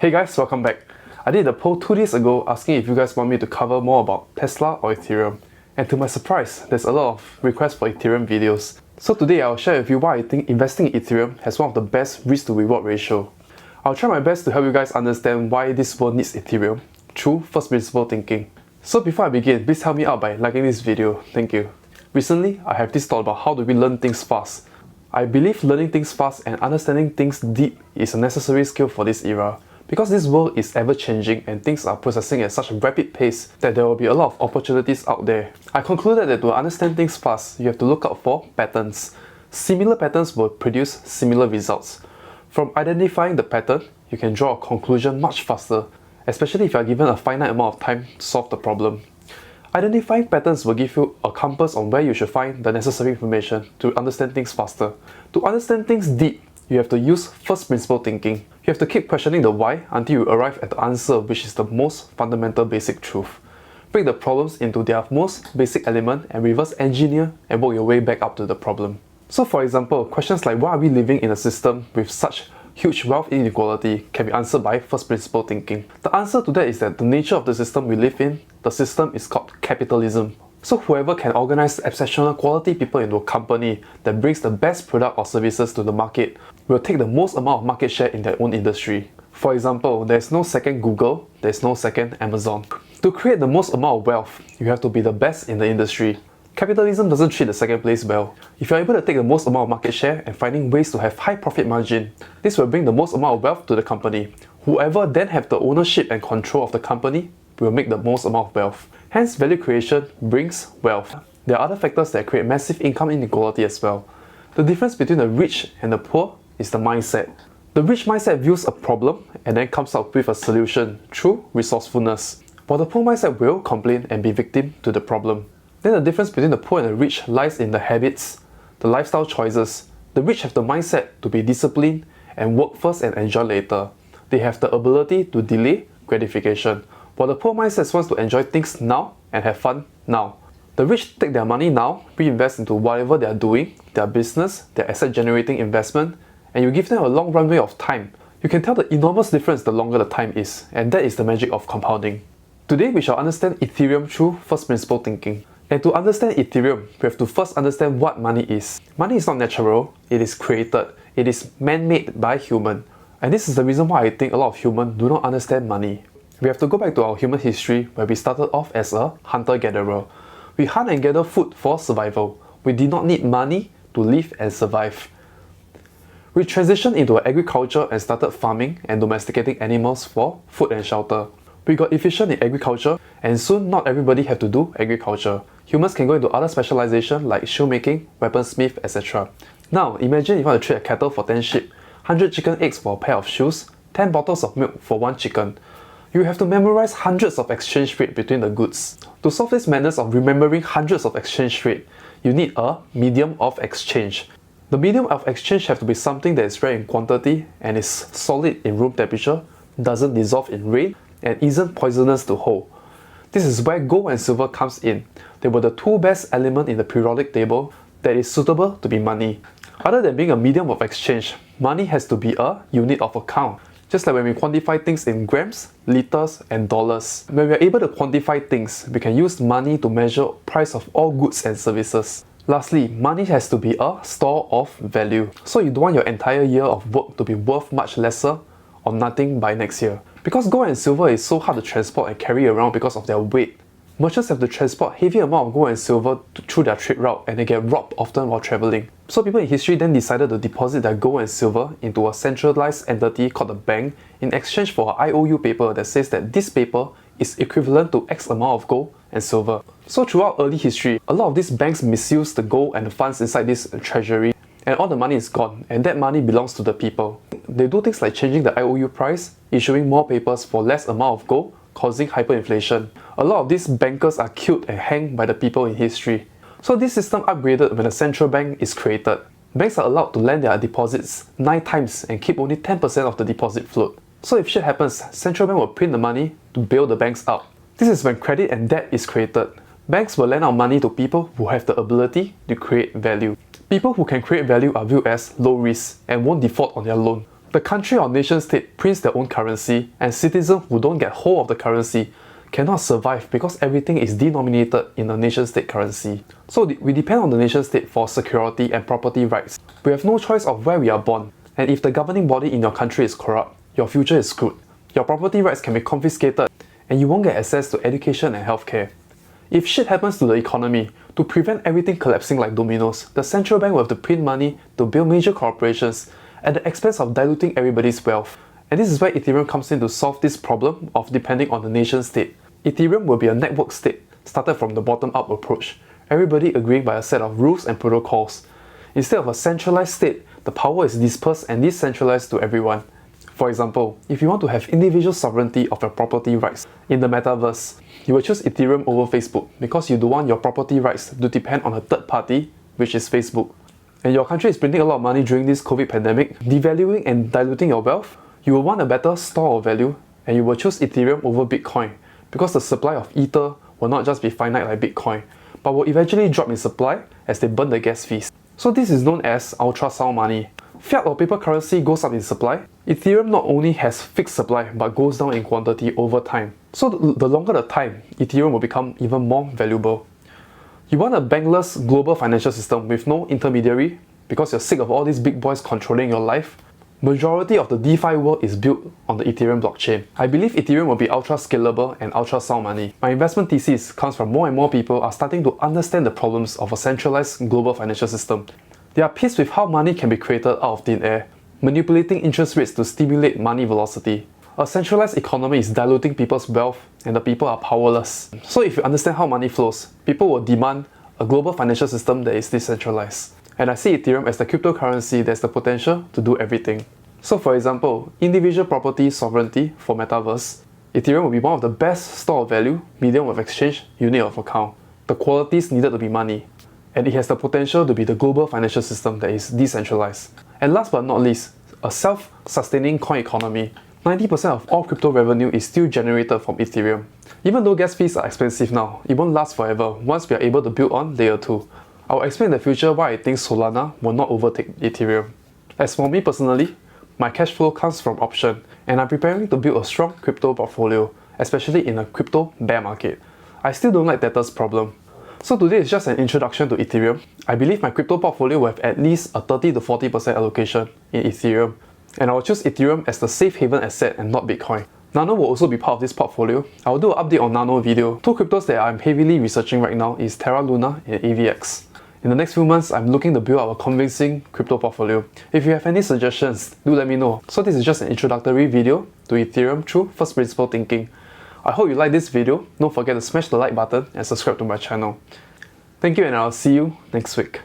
Hey guys, welcome back. I did a poll 2 days ago asking if you guys want me to cover more about Tesla or Ethereum. And to my surprise, there's a lot of requests for Ethereum videos. So today I'll share with you why I think investing in Ethereum has one of the best risk to reward ratio. I'll try my best to help you guys understand why this world needs Ethereum through first principle thinking. So before I begin, please help me out by liking this video. Thank you. Recently, I have this thought about how do we learn things fast. I believe learning things fast and understanding things deep is a necessary skill for this era. Because this world is ever changing and things are processing at such a rapid pace that there will be a lot of opportunities out there. I concluded that to understand things fast, you have to look out for patterns. Similar patterns will produce similar results. From identifying the pattern, you can draw a conclusion much faster, especially if you are given a finite amount of time to solve the problem. Identifying patterns will give you a compass on where you should find the necessary information to understand things faster. To understand things deep, you have to use first principle thinking. You have to keep questioning the why until you arrive at the answer, which is the most fundamental basic truth. Break the problems into their most basic element and reverse engineer and work your way back up to the problem. So for example, questions like why are we living in a system with such huge wealth inequality can be answered by first principle thinking. The answer to that is that the nature of the system we live in, the system is called capitalism. So whoever can organize exceptional quality people into a company that brings the best product or services to the market will take the most amount of market share in their own industry. For example, there is no second Google, there is no second Amazon. To create the most amount of wealth, you have to be the best in the industry. Capitalism doesn't treat the second place well. If you are able to take the most amount of market share and finding ways to have high profit margin, this will bring the most amount of wealth to the company. Whoever then have the ownership and control of the company will make the most amount of wealth. Hence, value creation brings wealth. There are other factors that create massive income inequality as well. The difference between the rich and the poor is the mindset. The rich mindset views a problem and then comes up with a solution through resourcefulness, while the poor mindset will complain and be victim to the problem. Then the difference between the poor and the rich lies in the habits, the lifestyle choices. The rich have the mindset to be disciplined and work first and enjoy later. They have the ability to delay gratification, while the poor mindset wants to enjoy things now and have fun now. The rich take their money now, reinvest into whatever they are doing, their business, their asset generating investment, and you give them a long runway of time. You can tell the enormous difference the longer the time is, and that is the magic of compounding. Today we shall understand Ethereum through first principle thinking. And to understand Ethereum, we have to first understand what money is. Money is not natural, it is created, it is man-made by human. And this is the reason why I think a lot of humans do not understand money. We have to go back to our human history where we started off as a hunter-gatherer. We hunt and gather food for survival. We did not need money to live and survive. We transitioned into agriculture and started farming and domesticating animals for food and shelter. We got efficient in agriculture and soon not everybody had to do agriculture. Humans can go into other specialization like shoemaking, weaponsmith, etc. Now imagine you want to trade a cattle for 10 sheep, 100 chicken eggs for a pair of shoes, 10 bottles of milk for 1 chicken. You have to memorize hundreds of exchange rate between the goods. To solve this madness of remembering hundreds of exchange rate, you need a medium of exchange. The medium of exchange have to be something that is rare in quantity and is solid in room temperature, doesn't dissolve in rain, and isn't poisonous to hold. This is where gold and silver comes in. They were the two best elements in the periodic table that is suitable to be money. Other than being a medium of exchange, money has to be a unit of account. Just like when we quantify things in grams, liters, and dollars. When we are able to quantify things, we can use money to measure price of all goods and services. Lastly, money has to be a store of value. So you don't want your entire year of work to be worth much lesser or nothing by next year. Because gold and silver is so hard to transport and carry around because of their weight, merchants have to transport heavy amount of gold and silver through their trade route and they get robbed often while traveling. So people in history then decided to deposit their gold and silver into a centralized entity called a bank in exchange for an IOU paper that says that this paper is equivalent to X amount of gold and silver. So throughout early history, a lot of these banks misuse the gold and the funds inside this treasury and all the money is gone and that money belongs to the people. They do things like changing the IOU price, issuing more papers for less amount of gold, causing hyperinflation. A lot of these bankers are killed and hanged by the people in history. So this system upgraded when a central bank is created. Banks are allowed to lend their deposits 9 times and keep only 10% of the deposit float. So if shit happens, central bank will print the money to bail the banks out. This is when credit and debt is created. Banks will lend out money to people who have the ability to create value. People who can create value are viewed as low risk and won't default on their loan. The country or nation state prints their own currency, and citizens who don't get hold of the currency cannot survive because everything is denominated in a nation state currency. So we depend on the nation state for security and property rights. We have no choice of where we are born, and if the governing body in your country is corrupt, your future is screwed. Your property rights can be confiscated, and you won't get access to education and healthcare. If shit happens to the economy, to prevent everything collapsing like dominoes, the central bank will have to print money to build major corporations at the expense of diluting everybody's wealth. And this is where Ethereum comes in to solve this problem of depending on the nation state. Ethereum will be a network state, started from the bottom-up approach, everybody agreeing by a set of rules and protocols. Instead of a centralized state, the power is dispersed and decentralized to everyone. For example, if you want to have individual sovereignty of your property rights in the metaverse, you will choose Ethereum over Facebook because you don't want your property rights to depend on a third party, which is Facebook. And your country is printing a lot of money during this COVID pandemic, devaluing and diluting your wealth, you will want a better store of value, and you will choose Ethereum over Bitcoin because the supply of Ether will not just be finite like Bitcoin, but will eventually drop in supply as they burn the gas fees. So this is known as ultrasound money. Fiat or paper currency goes up in supply. Ethereum not only has fixed supply but goes down in quantity over time. So the longer the time, Ethereum will become even more valuable. You want a bankless global financial system with no intermediary because you're sick of all these big boys controlling your life? Majority of the DeFi world is built on the Ethereum blockchain. I believe Ethereum will be ultra scalable and ultra sound money. My investment thesis comes from more and more people are starting to understand the problems of a centralized global financial system. They are pissed with how money can be created out of thin air, manipulating interest rates to stimulate money velocity. A centralized economy is diluting people's wealth and the people are powerless. So if you understand how money flows, people will demand a global financial system that is decentralized. And I see Ethereum as the cryptocurrency that has the potential to do everything. So for example, individual property sovereignty for metaverse, Ethereum will be one of the best store of value, medium of exchange, unit of account. The qualities needed to be money. And it has the potential to be the global financial system that is decentralized. And last but not least, a self-sustaining coin economy. 90% of all crypto revenue is still generated from Ethereum. Even though gas fees are expensive now, it won't last forever once we are able to build on layer 2. I'll explain in the future why I think Solana will not overtake Ethereum. As for me personally, my cash flow comes from option, and I'm preparing to build a strong crypto portfolio, especially in a crypto bear market. I still don't like Tether's problem. So today is just an introduction to Ethereum. I believe my crypto portfolio will have at least a 30 to 40% allocation in Ethereum, and I will choose Ethereum as the safe haven asset and not Bitcoin. Nano will also be part of this portfolio. I will do an update on Nano video. Two cryptos that I'm heavily researching right now is Terra Luna and AVX. In the next few months, I'm looking to build up a convincing crypto portfolio. If you have any suggestions, do let me know. So this is just an introductory video to Ethereum through first principle thinking. I hope you like this video. Don't forget to smash the like button and subscribe to my channel. Thank you, and I'll see you next week.